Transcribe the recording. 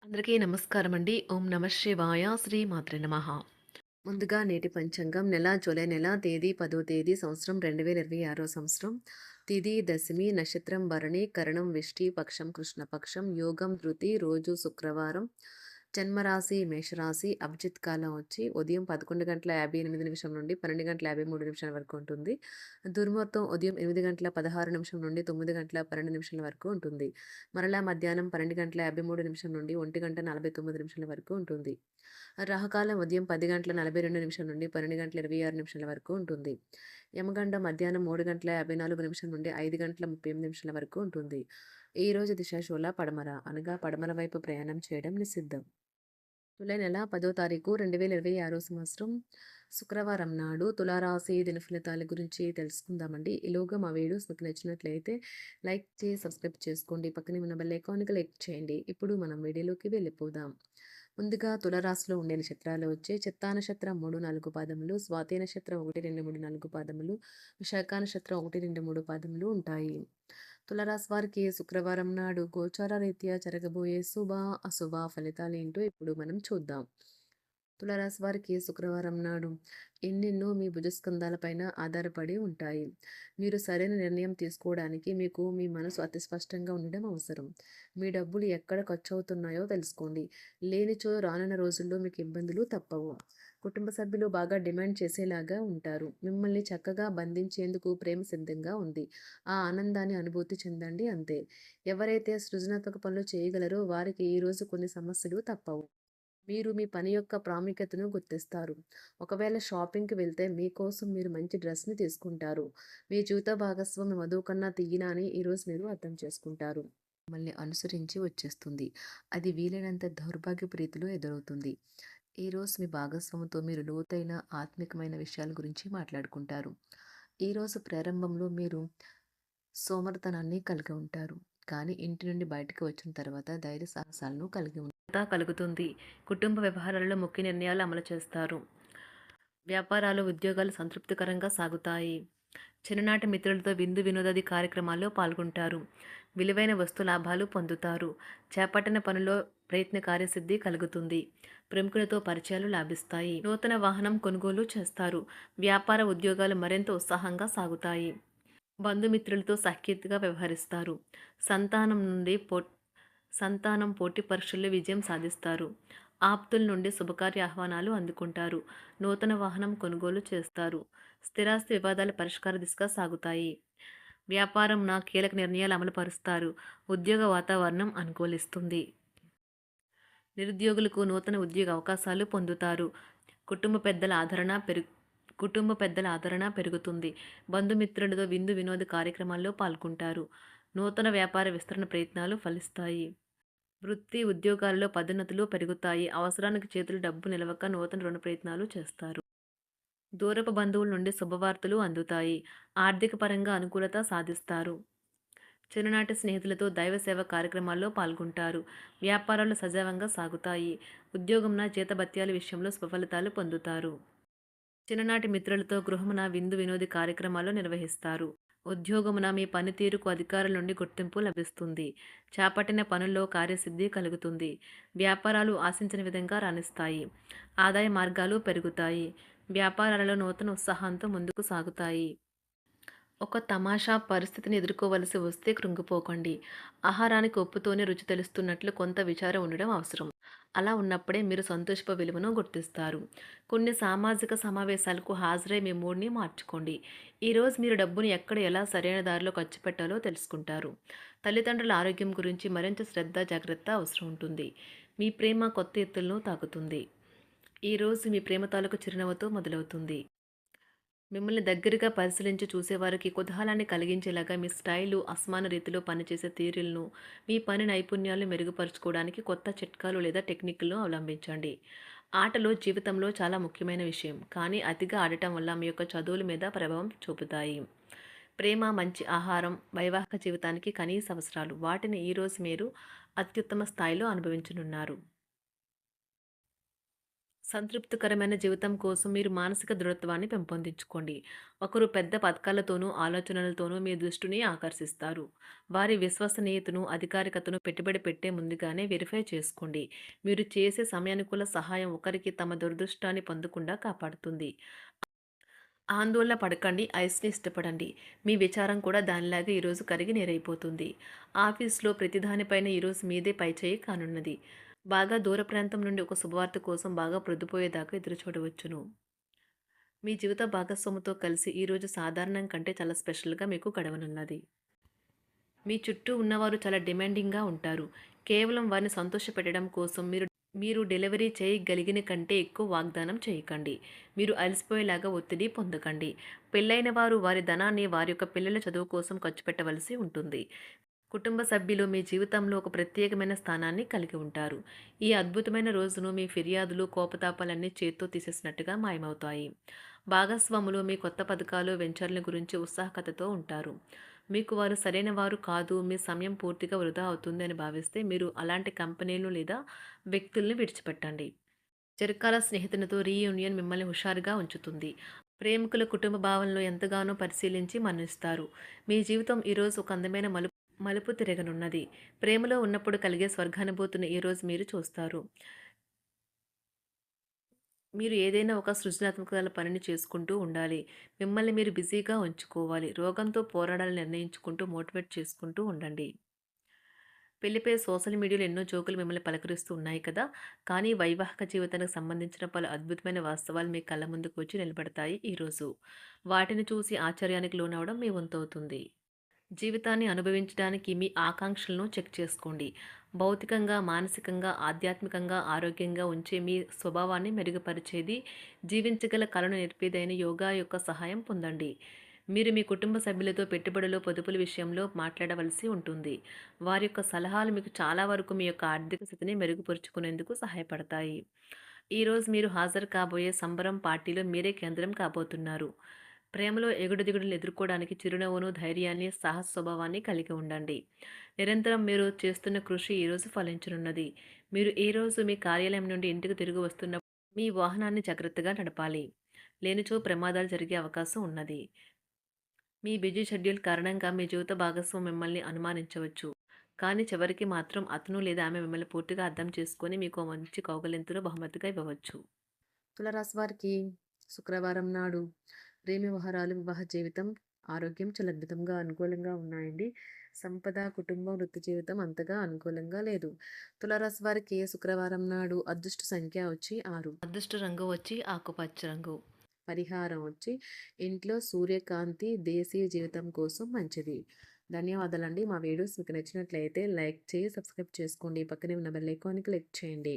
అందరికీ నమస్కారం అండి. ఓం నమ శివాయ. శ్రీ మాత్రే నమః. ముందుగా నేటి పంచాంగం నెల జూలై నెల తేదీ 10వ తేదీ సంవత్సరం 2026 సంవత్సరం. తిథి దశమి, నక్షత్రం భరణి, కరణం విష్టి, పక్షం కృష్ణపక్షం, యోగం ధృతి, రోజు శుక్రవారం. జన్మరాశి మేషరాశి. అభిజిత్ కాలం వచ్చి ఉదయం 11:58 నుండి 12:53 వరకు ఉంటుంది. దుర్ముహూర్తం ఉదయం 8:16 నుండి 9:12 వరకు ఉంటుంది. మరలా మధ్యాహ్నం 12:53 నుండి 1:49 వరకు ఉంటుంది. రాహుకాలం ఉదయం 10:42 నుండి 12:26 వరకు ఉంటుంది. యమగండం మధ్యాహ్నం 3:54 నుండి 5:38 వరకు ఉంటుంది. ఈ రోజు దిశాశూల పడమర, అనగా పడమర వైపు ప్రయాణం చేయడం నిషిద్ధం. జూలై నెల 10వ తారీఖు 2026 సంవత్సరం శుక్రవారం నాడు తులారాశి దిన ఫలితాల గురించి తెలుసుకుందామండి. ఈలోగా మా వీడియోస్ మీకు నచ్చినట్లయితే లైక్ చేసి సబ్స్క్రైబ్ చేసుకోండి. పక్కనే ఉన్న బెల్ ఐకాన్ క్లిక్ చేయండి. ఇప్పుడు మనం వీడియోలోకి వెళ్ళిపోదాం. ముందుగా తులరాశిలో ఉండే నక్షత్రాలు వచ్చి చిత్తా నక్షత్రం 3, 4 పాదములు, స్వాతి నక్షత్రం 1, 2, 3, 4 పాదములు, విశాఖ నక్షత్రం 1, 2, 3 పాదములు ఉంటాయి. తులరాశి వారికి శుక్రవారం నాడు గోచార రీత్యా జరగబోయే శుభ అశుభ ఫలితాలు ఏంటో ఇప్పుడు మనం చూద్దాం. తులారాశి వారికి శుక్రవారం నాడు ఎన్నెన్నో మీ భుజస్కంధాలపైన ఆధారపడి ఉంటాయి. మీరు సరైన నిర్ణయం తీసుకోవడానికి మీకు మీ మనసు అతి స్పష్టంగా ఉండడం అవసరం. మీ డబ్బులు ఎక్కడ ఖర్చు అవుతున్నాయో తెలుసుకోండి. లేనిచో రానున్న రోజుల్లో మీకు ఇబ్బందులు తప్పవు. కుటుంబ సభ్యులు బాగా డిమాండ్ చేసేలాగా ఉంటారు. మిమ్మల్ని చక్కగా బంధించేందుకు ప్రేమ సిద్ధంగా ఉంది. ఆ ఆనందాన్ని అనుభూతి చెందండి అంతే. ఎవరైతే సృజనాత్మక పనులు చేయగలరో వారికి ఈరోజు కొన్ని సమస్యలు తప్పవు. మీరు మీ పని యొక్క ప్రాముఖ్యతను గుర్తిస్తారు. ఒకవేళ షాపింగ్‌కి వెళ్తే మీకోసం మీరు మంచి డ్రెస్‌ని తీసుకుంటారు. మీ జీవిత భాగస్వామి వధువు కన్నా తియ్యన అని ఈరోజు మీరు అర్థం చేసుకుంటారు. మిమ్మల్ని అనుసరించి వచ్చేస్తుంది. అది వీలైనంత దౌర్భాగ్యపు రీతిలో ఎదురవుతుంది. ఈరోజు మీ భాగస్వామితో మీరు లోతైన ఆత్మికమైన విషయాల గురించి మాట్లాడుకుంటారు. ఈరోజు ప్రారంభంలో మీరు సోమరితనాన్ని కలిగి ఉంటారు. కానీ ఇంటి నుండి బయటకు వచ్చిన తర్వాత ధైర్య సాహసాలను కలిగి కలుగుతుంది. కుటుంబ వ్యవహారాలలో ముఖ్య నిర్ణయాలు అమలు చేస్తారు. వ్యాపారాలు, ఉద్యోగాలు సంతృప్తికరంగా సాగుతాయి. చిన్ననాటి మిత్రులతో విందు వినోదాది కార్యక్రమాల్లో పాల్గొంటారు. విలువైన వస్తు లాభాలు పొందుతారు. చేపట్టిన పనిలో ప్రయత్న కార్యసిద్ధి కలుగుతుంది. ప్రముఖులతో పరిచయాలు లాభిస్తాయి. నూతన వాహనం కొనుగోలు చేస్తారు. వ్యాపార ఉద్యోగాలు మరింత ఉత్సాహంగా సాగుతాయి. బంధుమిత్రులతో సఖ్యతగా వ్యవహరిస్తారు. సంతానం నుండి సంతానం పోటీ పరీక్షల్లో విజయం సాధిస్తారు. ఆప్తుల నుండి శుభకార్య ఆహ్వానాలు అందుకుంటారు. నూతన వాహనం కొనుగోలు చేస్తారు. స్థిరాస్తి వివాదాల పరిష్కార దిశగా సాగుతాయి. వ్యాపారంన కీలక నిర్ణయాలు అమలుపరుస్తారు. ఉద్యోగ వాతావరణం అనుకూలిస్తుంది. నిరుద్యోగులకు నూతన ఉద్యోగ అవకాశాలు పొందుతారు. కుటుంబ పెద్దల ఆదరణ పెరుగుతుంది. బంధుమిత్రులతో విందు వినోద కార్యక్రమాల్లో పాల్గొంటారు. నూతన వ్యాపార విస్తరణ ప్రయత్నాలు ఫలిస్తాయి. వృత్తి ఉద్యోగాల్లో పదోన్నతులు పెరుగుతాయి. అవసరానికి చేతులు డబ్బు నిలవక నూతన రుణ ప్రయత్నాలు చేస్తారు. దూరపు బంధువుల నుండి శుభవార్తలు అందుతాయి. ఆర్థిక పరంగా అనుకూలత సాధిస్తారు. చిన్ననాటి స్నేహితులతో దైవ సేవ కార్యక్రమాల్లో పాల్గొంటారు. వ్యాపారాలు సజావంగా సాగుతాయి. ఉద్యోగంన జీతభత్యాల విషయంలో సుఫలితాలు పొందుతారు. చిన్ననాటి మిత్రులతో గృహమున విందు వినోది కార్యక్రమాలు నిర్వహిస్తారు. ఉద్యోగమున మీ పనితీరుకు అధికారుల నుండి గుర్తింపు లభిస్తుంది. చేపట్టిన పనుల్లో కార్యసిద్ధి కలుగుతుంది. వ్యాపారాలు ఆశించిన విధంగా రాణిస్తాయి. ఆదాయ మార్గాలు పెరుగుతాయి. వ్యాపారాలలో నూతన ఉత్సాహంతో ముందుకు సాగుతాయి. ఒక తమాషా పరిస్థితిని ఎదుర్కోవలసి వస్తే కృంగిపోకండి. ఆహారానికి ఉప్పుతోనే రుచి తెలుస్తున్నట్లు కొంత విచారం ఉండడం అవసరం. అలా ఉన్నప్పుడే మీరు సంతోషపు విలువను గుర్తిస్తారు. కొన్ని సామాజిక సమావేశాలకు హాజరై మీ మూడ్ని మార్చుకోండి. ఈరోజు మీరు డబ్బుని ఎక్కడ ఎలా సరైన దారిలో ఖర్చు పెట్టాలో తెలుసుకుంటారు. తల్లిదండ్రుల ఆరోగ్యం గురించి మరింత శ్రద్ధ జాగ్రత్త అవసరం ఉంటుంది. మీ ప్రేమ కొత్త ఎత్తులను తాకుతుంది. ఈరోజు మీ ప్రేమ తాలూకు చిరునవ్వుతో మొదలవుతుంది. మిమ్మల్ని దగ్గరగా పరిశీలించి చూసేవారికి కుతూహలాన్ని కలిగించేలాగా మీ స్టైలు, అసమాన రీతిలో పనిచేసే తీరులను, మీ పని నైపుణ్యాలను మెరుగుపరుచుకోవడానికి కొత్త చిట్కాలు లేదా టెక్నిక్లను అవలంబించండి. ఆటలు జీవితంలో చాలా ముఖ్యమైన విషయం, కానీ అతిగా ఆడటం వల్ల మీ యొక్క చదువుల మీద ప్రభావం చూపుతాయి. ప్రేమ, మంచి ఆహారం, వైవాహిక జీవితానికి కనీస అవసరాలు. వాటిని ఈరోజు మీరు అత్యుత్తమ స్థాయిలో అనుభవించనున్నారు. సంతృప్తికరమైన జీవితం కోసం మీరు మానసిక దృఢత్వాన్ని పెంపొందించుకోండి. ఒకరు పెద్ద పథకాలతోనూ, ఆలోచనలతోనూ మీ దృష్టిని ఆకర్షిస్తారు. వారి విశ్వసనీయతను, అధికారికతను పెట్టుబడి పెట్టే ముందుగానే వెరిఫై చేసుకోండి. మీరు చేసే సమయానుకూల సహాయం ఒకరికి తమ దురదృష్టాన్ని పొందకుండా కాపాడుతుంది. ఆందోళన పడకండి. ఐస్‌ని ఇష్టపడండి. మీ విచారం కూడా దానిలాగే ఈరోజు కరిగి నీరైపోతుంది. ఆఫీస్‌లో ప్రతి దానిపైన ఈరోజు మీదే పైచేయి కానున్నది. బాగా దూర ప్రాంతం నుండి ఒక శుభవార్త కోసం బాగా ప్రొద్దుపోయేదాకా ఎదురుచూడవచ్చును. మీ జీవిత భాగస్వామితో కలిసి ఈరోజు సాధారణం కంటే చాలా స్పెషల్‌గా మీకు గడవనున్నది. మీ చుట్టూ ఉన్నవారు చాలా డిమాండింగ్‌గా ఉంటారు. కేవలం వారిని సంతోషపెట్టడం కోసం మీరు మీరు డెలివరీ చేయగలిగిన కంటే ఎక్కువ వాగ్దానం చేయకండి. మీరు అలసిపోయేలాగా ఒత్తిడి పొందకండి. పెళ్ళైన వారు వారి ధనాన్ని వారి యొక్క పిల్లల చదువు కోసం ఖర్చు పెట్టవలసి ఉంటుంది. కుటుంబ సభ్యులు మీ జీవితంలో ఒక ప్రత్యేకమైన స్థానాన్ని కలిగి ఉంటారు. ఈ అద్భుతమైన రోజును మీ ఫిర్యాదులు, కోపతాపాలన్నీ చేత్తో తీసేసినట్టుగా మాయమవుతాయి. భాగస్వాములు మీ కొత్త పథకాలు, వెంచర్ల గురించి ఉత్సాహకతతో ఉంటారు. మీకు వారు సరైన వారు కాదు, మీ సమయం పూర్తిగా వృధా అవుతుంది అని భావిస్తే మీరు అలాంటి కంపెనీలు లేదా వ్యక్తుల్ని విడిచిపెట్టండి. చిరకాల స్నేహితునితో రీయూనియన్ మిమ్మల్ని హుషారుగా ఉంచుతుంది. ప్రేమికుల కుటుంబ భావనలు ఎంతగానో పరిశీలించి మన్నిస్తారు. మీ జీవితం ఈరోజు ఒక అందమైన మలుపు తిరగనున్నది. ప్రేమలో ఉన్నప్పుడు కలిగే స్వర్గానుభూతిని ఈరోజు మీరు చూస్తారు. మీరు ఏదైనా ఒక సృజనాత్మక పనిని చేసుకుంటూ ఉండాలి. మిమ్మల్ని మీరు బిజీగా ఉంచుకోవాలి. రోగంతో పోరాడాలని నిర్ణయించుకుంటూ మోటివేట్ చేసుకుంటూ ఉండండి. పెళ్లిపై సోషల్ మీడియాలో ఎన్నో జోకులు మిమ్మల్ని పలకరిస్తూ ఉన్నాయి కదా! కానీ వైవాహిక జీవితానికి సంబంధించిన పలు అద్భుతమైన వాస్తవాలు మీ కళ్ళ ముందుకు వచ్చి నిలబడతాయి ఈరోజు. వాటిని చూసి ఆశ్చర్యానికి లోనవ్వడం మీ వంతవుతుంది. జీవితాన్ని అనుభవించడానికి మీ ఆకాంక్షలను చెక్ చేసుకోండి. భౌతికంగా, మానసికంగా, ఆధ్యాత్మికంగా ఆరోగ్యంగా ఉంచే మీ స్వభావాన్ని మెరుగుపరిచేది, జీవించగల కళను నేర్పేదైన యోగా యొక్క సహాయం పొందండి. మీరు మీ కుటుంబ సభ్యులతో పెట్టుబడులు, పొదుపుల విషయంలో మాట్లాడవలసి ఉంటుంది. వారి యొక్క సలహాలు మీకు చాలా వరకు మీ యొక్క ఆర్థిక స్థితిని మెరుగుపరుచుకునేందుకు సహాయపడతాయి. ఈరోజు మీరు హాజరు కాబోయే సంబరం పార్టీలో మీరే కేంద్రం కాబోతున్నారు. ప్రేమలో ఎగుడుదిగుడులను ఎదుర్కోవడానికి చిరునవ్వును, ధైర్యాన్ని, సాహస స్వభావాన్ని కలిగి ఉండండి. నిరంతరం మీరు చేస్తున్న కృషి ఈరోజు ఫలించనున్నది. మీరు ఈరోజు మీ కార్యాలయం నుండి ఇంటికి తిరిగి వస్తున్నప్పుడు మీ వాహనాన్ని జాగ్రత్తగా నడపాలి. లేనిచో ప్రమాదాలు జరిగే అవకాశం ఉన్నది. మీ బిజీ షెడ్యూల్ కారణంగా మీ జీవిత భాగస్వామి మిమ్మల్ని అనుమానించవచ్చు. కానీ చివరికి మాత్రం అతను లేదా ఆమె మిమ్మల్ని పూర్తిగా అర్థం చేసుకొని మీకు ఓ మంచి కౌగిలింతను బహుమతిగా ఇవ్వవచ్చు. తులారాశి వారికి శుక్రవారం నాడు ప్రేమ వ్యవహారాలు, వివాహ జీవితం, ఆరోగ్యం చాలా అద్భుతంగా అనుకూలంగా ఉన్నాయండి. సంపద, కుటుంబం, వృత్తి జీవితం అంతగా అనుకూలంగా లేదు. తులారాశి వారికి శుక్రవారం నాడు అదృష్ట సంఖ్య వచ్చి 6. అదృష్ట రంగు వచ్చి ఆకుపచ్చ రంగు. పరిహారం వచ్చి ఇంట్లో సూర్యకాంతి దేశీయ జీవితం కోసం మంచిది. ధన్యవాదాలండి. మా వీడియోస్ మీకు నచ్చినట్లయితే లైక్ చేసి సబ్స్క్రైబ్ చేసుకోండి. పక్కనే ఉన్న బెల్ ఐకాన్‌ని క్లిక్ చేయండి.